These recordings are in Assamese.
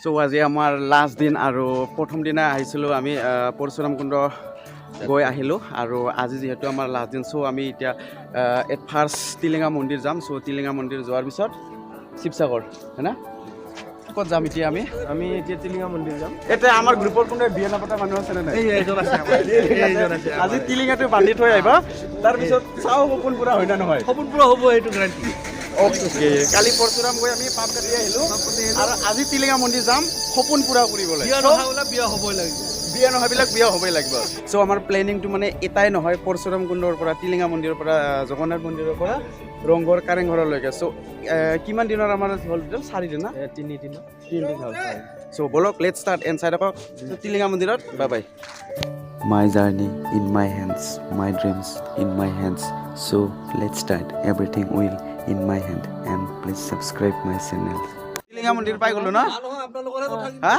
সো আজি আমাৰ লাষ্ট দিন আৰু প্ৰথম দিনা আহিছিলোঁ আমি পৰশুৰাম কুণ্ড গৈ আহিলোঁ আৰু আজি যিহেতু আমাৰ লাষ্ট দিন সো আমি এতিয়া এট ফাৰ্ষ্ট টিলিঙা মন্দিৰ যাম সো টিলিঙা মন্দিৰ যোৱাৰ পিছত শিৱসাগৰ হয় না ক'ত যাম এতিয়া আমি এতিয়া টিলিঙা মন্দিৰ যাম। এতিয়া আমাৰ গ্ৰুপৰ কোনোবা বিয়া নাপতা মানুহ আছে নে নাই এইজন আছে আজি টিলিঙাটো বান্ধি থৈ আহিবা তাৰপিছত চাওঁ সপোন পূৰা হয় না নহয় সপোন পুৰা হ'ব এইটো গ্যাৰাণ্টি। অ'কে কালি পৰশুৰাম গৈ আমি পাপ কাটি আহিলোঁ আৰু আজি টিলিঙা মন্দিৰ যাম সপোন পূৰা কৰিবলৈ বিয়া নহ'লে বিয়া হ'বই লাগিব। বিয়া নহয়বিলাক বিয়া হ'বই লাগিব চ' আমাৰ প্লেনিংটো মানে এটাই নহয় পৰশুৰাম কুণ্ডৰ পৰা টিলিঙা মন্দিৰৰ পৰা জগন্নাথ মন্দিৰৰ পৰা ৰংঘৰ কাৰেংঘৰলৈকে চ' কিমান দিনৰ আমাৰ হ'ল 4 দিন না 3 দিন হ'ল চ' বলক লেটছ ষ্টাৰ্ট এণ্ড চাই থাকক টিলিঙা মন্দিৰত bye bye My journey in my hands, my dreams in my hands. So let's start. Everything will in my hand. And please subscribe my channel. টিলিঙা মন্দিৰ পাই গ'লো ন নহয় আপোনালোকৰে কথা হা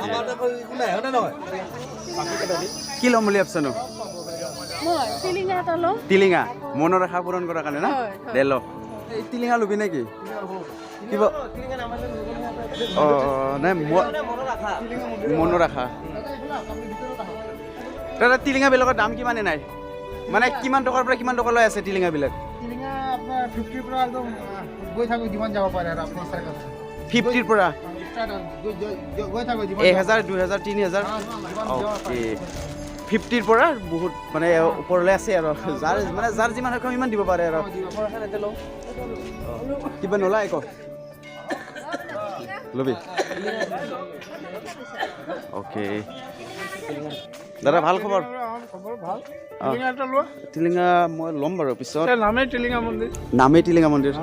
আমাৰ একো নাই হয়নে নহয়? কি ল'ম বুলি ভাবছনো মই টিলিঙা এটা লওঁ। টিলিঙা মনৰ আশা পূৰণ কৰাৰ কাৰণে না দে ল এই টিলিঙা ল'বি নেকি কিবা অঁ নাই মনৰ আশা দাদা টিলিঙাবিলাকৰ দাম কিমানে নাই মানে কিমান টকাৰ পৰা কিমান টকালৈ আছে টিলিঙাবিলাক টিলিঙা আপোনাৰ 50 পৰা একদম গৈ থাকো যিমান যাব পাৰে আৰু আপোনাৰ চাই কথা 50ৰ পৰা গৈ থাকো যিমান 1000 2000 3000 অ'কে 50ৰ পৰা বহুত মানে ওপৰলৈ আছে আৰু যাৰ যিমান সক্ষম ইমান দিব পাৰে আৰু কিবা নোলায় আকৌ ল'বি অ'কে দাদা ভাল খবৰ খবৰ ভাল টিলিঙা এটা লোৱা টিলিঙা মই ল'ম বাৰু পিছত নামেই টিলিঙা মন্দিৰ নামেই টিলিঙা মন্দিৰ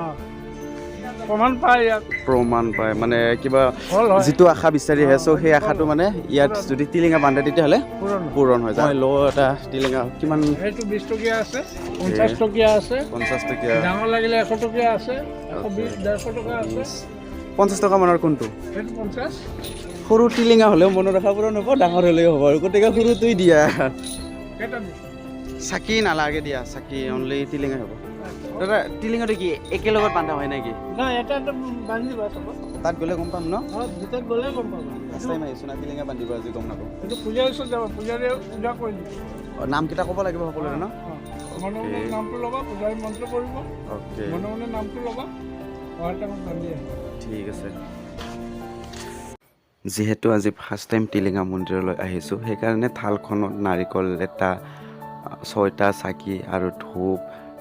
প্ৰমাণ পায় ইয়াত প্ৰমাণ পায় মানে কিবা হ'ল হয় যিটো আশা বিচাৰি আহে চ' সেই আশাটো মানে ইয়াত যদি টিলিঙা বান্ধে তেতিয়াহ'লে পূৰণ হৈ যায় মই লওঁ এটা টিলিঙা কিমান সেইটো 20 টকীয়া আছে 50 টকীয়া আছে 50 টকীয়া ডাঙৰ লাগিলে 100 টকীয়া আছে 120 150 টকা আছে 50 টকা মানৰ কোনটো সেইটো 50 সৰু টিলিঙা হ'লেও মনৰ আশা পূৰণ হ'ব ডাঙৰ হ'লেও হ'ব আৰু গতিকে সৰুটোই দিয়া কেইটা চাকি নালাগে দিয়া চাকি অনলি টিলিঙাই হ'ব দাদা টিলিঙাটো কি একেলগত বান্ধা হয় নেকি নাই এটা বান্ধিবা চব তাত গ'লে গম পাম ন ভিতৰত গ'লে গম পাবা ফাৰ্ষ্ট টাইম আহিছোঁ না টিলিঙা বান্ধিব আজি গম নাপাওঁ এইটো পূজাৰ ওচৰত যাব পূজাৰীয়ে পূজা কৰি দিব নামকেইটা ক'ব লাগিব সকলোৰে ন মনে মনে নামটো ল'বা পূজাৰী মন্ত্ৰ কৰিব অ'কে মনে মনে নামটো ল'বা অহাৰ টাইমত বান্ধি আহিবা ঠিক আছে যিহেতু আজি ফাৰ্ষ্ট টাইম টিলিঙা মন্দিৰলৈ আহিছোঁ সেইকাৰণে থালখনত নাৰিকল এটা 6টা চাকি আৰু ধূপ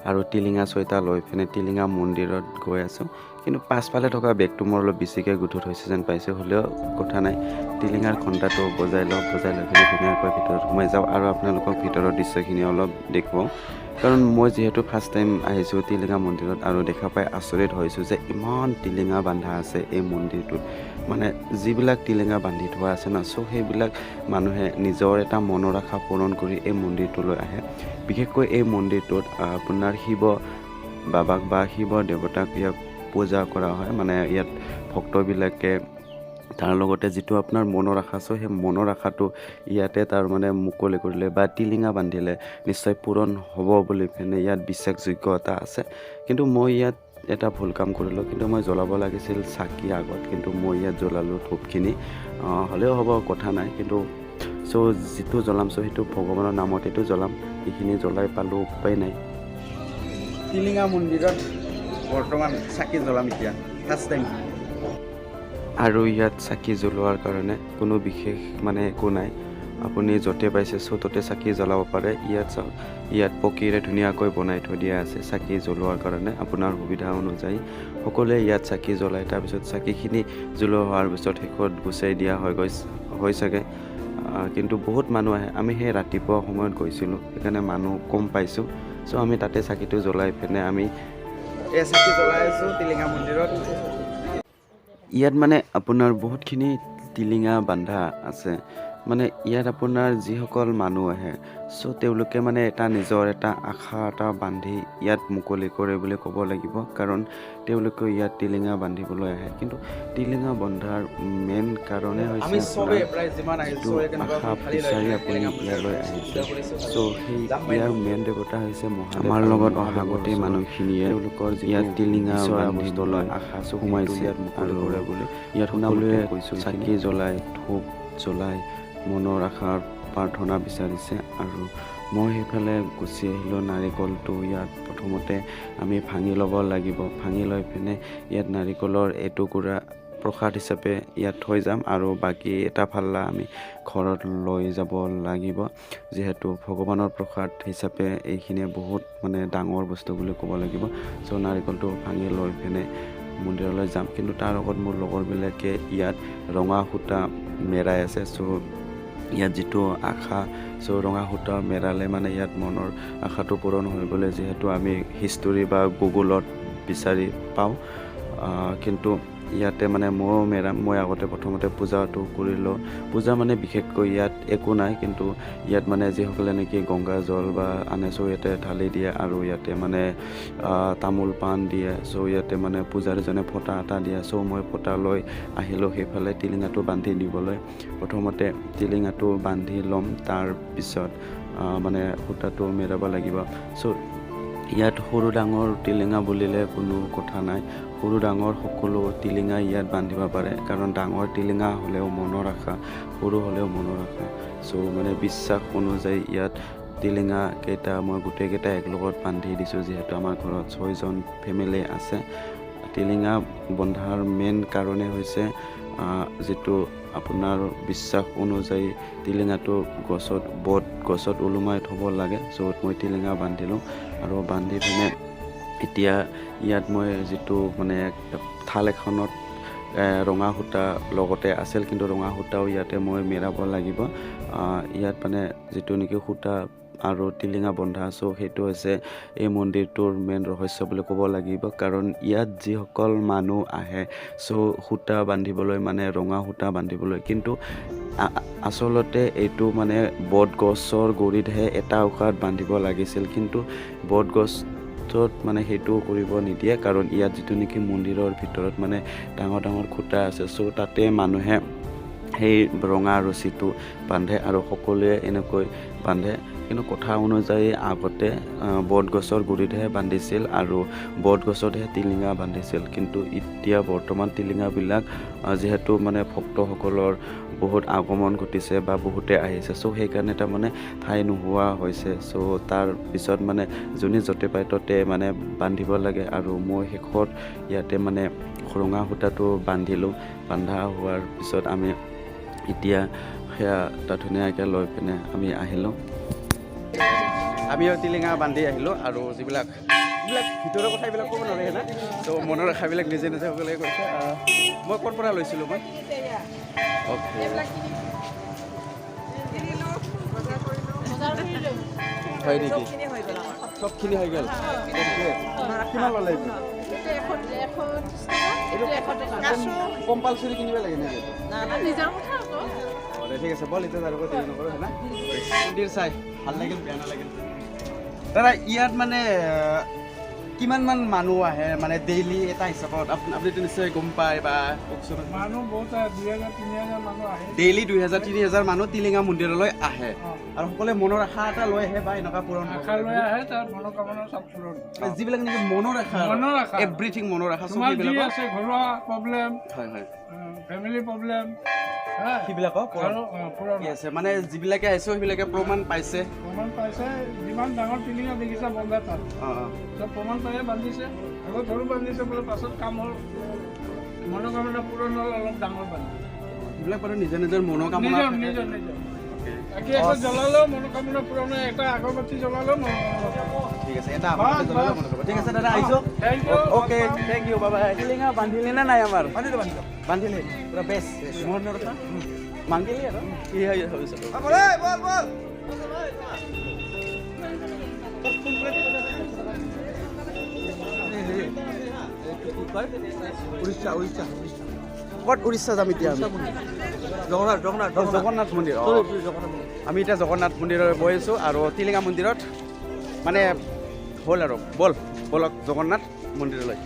আৰু টিলিঙা 6টা লৈ পিনে টিলিঙা মন্দিৰত গৈ আছোঁ কিন্তু পাছফালে থকা বেগটো মোৰ অলপ বেছিকৈ গুঠত হৈছে যেন পাইছোঁ হ'লেও কথা নাই টিলিঙাৰ ঘণ্টাটো বজাই লৈ পিনে ধুনীয়াকৈ ভিতৰত সোমাই যাওঁ আৰু আপোনালোকক ভিতৰৰ দৃশ্যখিনি অলপ দেখুৱাওঁ কাৰণ মই যিহেতু ফাৰ্ষ্ট টাইম আহিছোঁ টিলিঙা মন্দিৰত আৰু দেখা পাই আচৰিত হৈছোঁ যে ইমান টিলিঙা বান্ধা আছে এই মন্দিৰটোত মানে যিবিলাক টিলিঙা বান্ধি থোৱা আছে না চ' সেইবিলাক মানুহে নিজৰ এটা মনৰ আশা পূৰণ কৰি এই মন্দিৰটোলৈ আহে বিশেষকৈ এই মন্দিৰটোত আপোনাৰ শিৱ বাবাক বা শিৱ দেৱতাক ইয়াক পূজা কৰা হয় মানে ইয়াত ভক্তবিলাকে তাৰ লগতে যিটো আপোনাৰ মনৰ আশা আছে সেই মনৰ আশাটো ইয়াতে তাৰ মানে মুকলি কৰিলে বা টিলিঙা বান্ধিলে নিশ্চয় পূৰণ হ'ব বুলি পিনে ইয়াত বিশ্বাসযোগ্য এটা আছে কিন্তু মই ইয়াত এটা ভুল কাম কৰিলোঁ কিন্তু মই জ্বলাব লাগিছিল চাকি আগত কিন্তু মই ইয়াত জ্বলালোঁ ধূপখিনি হ'লেও হ'ব কথা নাই কিন্তু চ' যিটো জ্বলাম চ' সেইটো ভগৱানৰ নামত এইটো জ্বলাম এইখিনি জ্বলাই পালোঁ উপায় নাই টিলিঙা মন্দিৰত বৰ্তমান চাকি জ্বলাম এতিয়া ফাৰ্ষ্ট টাইম আৰু ইয়াত চাকি জ্বলোৱাৰ কাৰণে কোনো বিশেষ মানে একো নাই আপুনি য'তে পাইছে চ' ত'তে চাকি জ্বলাব পাৰে ইয়াত চাওক ইয়াত পকীৰে ধুনীয়াকৈ বনাই থৈ দিয়া আছে চাকি জ্বলোৱাৰ কাৰণে আপোনাৰ সুবিধা অনুযায়ী সকলোৱে ইয়াত চাকি জ্বলায় তাৰপিছত চাকিখিনি জ্বলোৱা হোৱাৰ পিছত শেষত গুচাই দিয়া হৈ চাগে কিন্তু বহুত মানুহ আহে আমি সেই ৰাতিপুৱা সময়ত গৈছিলোঁ সেইকাৰণে মানুহ কম পাইছোঁ চ' আমি তাতে চাকিটো জ্বলাই পিনে আমি এই চাকি জ্বলাই আছোঁ টিলিঙা মন্দিৰত ইয়াত মানে আপোনাৰ বহুতখিনি টিলিঙা বান্ধা আছে মানে ইয়াত আপোনাৰ যিসকল মানুহ আহে চ' তেওঁলোকে মানে এটা নিজৰ এটা আশা এটা বান্ধি ইয়াত মুকলি কৰে বুলি ক'ব লাগিব কাৰণ তেওঁলোকে ইয়াত টিলিঙা বান্ধিবলৈ আহে কিন্তু টিলিঙা বন্ধাৰ মেইন কাৰণে আমি হৈছে চবে আপোনাৰ প্ৰায় যিমান আহিছো যিটো আশা বিচাৰি আপুনি ইয়ালৈ আহিছে চ' সেই ইয়াৰ মেইন দেৱতা হৈছে মহাদেৱ আমাৰ লগত অহা গোটেই মানুহখিনিয়ে তেওঁলোকৰ ইয়াত টিলিঙা বান্ধিবলৈ আশা সোমাইছে ইয়াত মুকলি কৰে বুলি ইয়াত সকলোৱে চাকি জ্বলাই ধূপ জ্বলাই মনৰ আশাৰ প্ৰাৰ্থনা বিচাৰিছে আৰু মই সেইফালে গুচি আহিলোঁ নাৰিকলটো ইয়াত প্ৰথমতে আমি ভাঙি ল'ব লাগিব ভাঙি লৈ পিনে ইয়াত নাৰিকলৰ এটুকুৰা প্ৰসাদ হিচাপে ইয়াত থৈ যাম আৰু বাকী এটা ফাল্লা আমি ঘৰত লৈ যাব লাগিব যিহেতু ভগৱানৰ প্ৰসাদ হিচাপে এইখিনিয়ে বহুত মানে ডাঙৰ বস্তু বুলি ক'ব লাগিব চ' নাৰিকলটো ভাঙি লৈ পিনে মন্দিৰলৈ যাম কিন্তু তাৰ লগত মোৰ লগৰবিলাকে ইয়াত ৰঙা সূতা মেৰাই আছে চ' ইয়াত যিটো আশা চ' ৰঙা সূতা মেৰালে মানে ইয়াত মনৰ আশাটো পূৰণ হৈ গ'লে যিহেতু আমি হিষ্টৰী বা গুগলত বিচাৰি পাওঁ কিন্তু ইয়াতে মানে ময়ো মেৰাম মই আগতে প্ৰথমতে পূজাটো কৰিলোঁ পূজা মানে বিশেষকৈ ইয়াত একো নাই কিন্তু ইয়াত মানে যিসকলে নেকি গংগা জল বা আনে চ' ইয়াতে ঢালি দিয়ে আৰু ইয়াতে মানে তামোল পাণ দিয়ে চ' ইয়াতে মানে পূজাৰীজনে ফটা এটা দিয়ে চ' মই ফটা লৈ আহিলোঁ সেইফালে টিলিঙাটো বান্ধি দিবলৈ প্ৰথমতে টিলিঙাটো বান্ধি ল'ম তাৰপিছত মানে সূতাটো মেৰাব লাগিব চ' ইয়াত সৰু ডাঙৰ টিলিঙা বুলিলে কোনো কথা নাই সৰু ডাঙৰ সকলো টিলিঙা ইয়াত বান্ধিব পাৰে কাৰণ ডাঙৰ টিলিঙা হ'লেও মনৰ আশা সৰু হ'লেও মনৰ আশা চ' মানে বিশ্বাস অনুযায়ী ইয়াত টিলিঙা কেইটা মই গোটেইকেইটা একলগত বান্ধি দিছোঁ যিহেতু আমাৰ ঘৰত 6জন ফেমিলি আছে টিলিঙা বন্ধাৰ মেইন কাৰণে হৈছে যিটো আপোনাৰ বিশ্বাস অনুযায়ী টিলিঙাটো বট গছত ওলোমাই থ'ব লাগে য'ত মই টিলিঙা বান্ধিলোঁ আৰু বান্ধি পিনে এতিয়া ইয়াত মই যিটো মানে থাল এখনত ৰঙা সূতা লগতে আছিল কিন্তু ৰঙা সূতাও ইয়াতে মই মেৰাব লাগিব ইয়াত মানে যিটো নেকি সূতা আৰু টিলিঙা বন্ধা চ' সেইটো হৈছে এই মন্দিৰটোৰ মেইন ৰহস্য বুলি ক'ব লাগিব কাৰণ ইয়াত যিসকল মানুহ আহে চ' সূতা বান্ধিবলৈ মানে ৰঙা সূতা বান্ধিবলৈ কিন্তু আচলতে এইটো মানে বটগছৰ গুৰিতহে এটা উশাত বান্ধিব লাগিছিল কিন্তু বটগছত মানে সেইটো কৰিব নিদিয়ে কাৰণ ইয়াত যিটো নেকি মন্দিৰৰ ভিতৰত মানে ডাঙৰ ডাঙৰ খুঁটা আছে চ' তাতে মানুহে সেই ৰঙা ৰছীটো বান্ধে আৰু সকলোৱে এনেকৈ বান্ধে কিন্তু কথা অনুযায়ী আগতে বটগছৰ গুৰিতহে বান্ধিছিল আৰু বটগছতহে টিলিঙা বান্ধিছিল কিন্তু এতিয়া বৰ্তমান টিলিঙাবিলাক যিহেতু মানে ভক্তসকলৰ বহুত আগমন ঘটিছে বা বহুতে আহিছে চ' সেইকাৰণে তাৰমানে ঠাই নোহোৱা হৈছে চ' তাৰ পিছত মানে যোনে য'তে পায় ত'তে মানে বান্ধিব লাগে আৰু মই শেষত ইয়াতে মানে ৰঙা সূতাটো বান্ধিলোঁ বন্ধা হোৱাৰ পিছত আমি এতিয়া সেয়া এটা ধুনীয়াকৈ লৈ পিনে আমি আহিলোঁ আমিও টিলিঙা বান্ধি আহিলোঁ আৰু যিবিলাক ভিতৰৰ কথা এইবিলাক ক'ব নোৱাৰে না ত' মনৰ আশাবিলাক নিজে নিজে সকলোৱে কৈছে মই ক'ৰ পৰা লৈছিলোঁ মই অ'কে হয় নেকি চবখিনি হৈ গ'ল কিমান ল'লে কম্পালচৰি কিনিব লাগে নেকি ঠিক আছে বল এতিয়া যাবগৈ দেৰি নকৰোঁ হয় না মন্দিৰ চাই ভাল লাগিল বেয়া নালাগিল দাদা ইয়াত মানে কিমানমান মানুহ আহে মানে ডেইলি এটা হিচাপত আপুনিতো নিশ্চয় গম পায় বা কওকচোন মানুহ বহুত 2000-3000 মানুহ আহে ডেইলি 2000-3000 মানুহ টিলিঙা মন্দিৰলৈ আহে আৰু সকলোৱে মনৰ আশা এটা লৈ আহে বা এনেকুৱা পূৰণ আশা লৈ আহে তাৰ মনোকামনা চব পূৰণ যিবিলাক নেকি মনৰ আশা এভৰিথিং মনৰ আশা তোমাৰ যি আছে ঘৰুৱা প্ৰব্লেম হয় হয় ফেমিলি প্ৰব্লেম সেইবিলাকক পূৰণ আছে মানে যিবিলাকে আহিছে সেইবিলাকে প্ৰমাণ পাইছে যিমান ডাঙৰ টিলিঙা দেখিছা বন্ধা তাত চব প্ৰমাণ পায়ে বান্ধিছে আগত সৰু বান্ধিছে বোলে পাছত কাম হ'ল মনোকামনা পূৰণ হ'ল অলপ ডাঙৰ বান্ধিছে এইবিলাক বাৰু নিজৰ নিজৰ মনোকামনা নিজৰ বাকী এটা জ্বলালেও মনোকামনা পূৰণ হয় এটা আগৰবাতি জ্বলালেও ঠিক আছে এটা ঠিক আছে দাদা আহিছোঁ অ'কে থেংক ইউ বাবা টিলিঙা বান্ধিলে নে নাই আমাৰ বান্ধিলে পুৰা বেষ্ট মনৰ কথা মাংগিলি আৰু কি হয় উৰিষ্যা ক'ত উৰিষ্যা যাম এতিয়া জগন্নাথ জগন্নাথ জগন্নাথ মন্দিৰ জগন্নাথ আমি এতিয়া জগন্নাথ মন্দিৰত গৈ আছোঁ আৰু টিলিঙা মন্দিৰত মানে হ'ল আৰু ব'লক জগন্নাথ মন্দিৰলৈ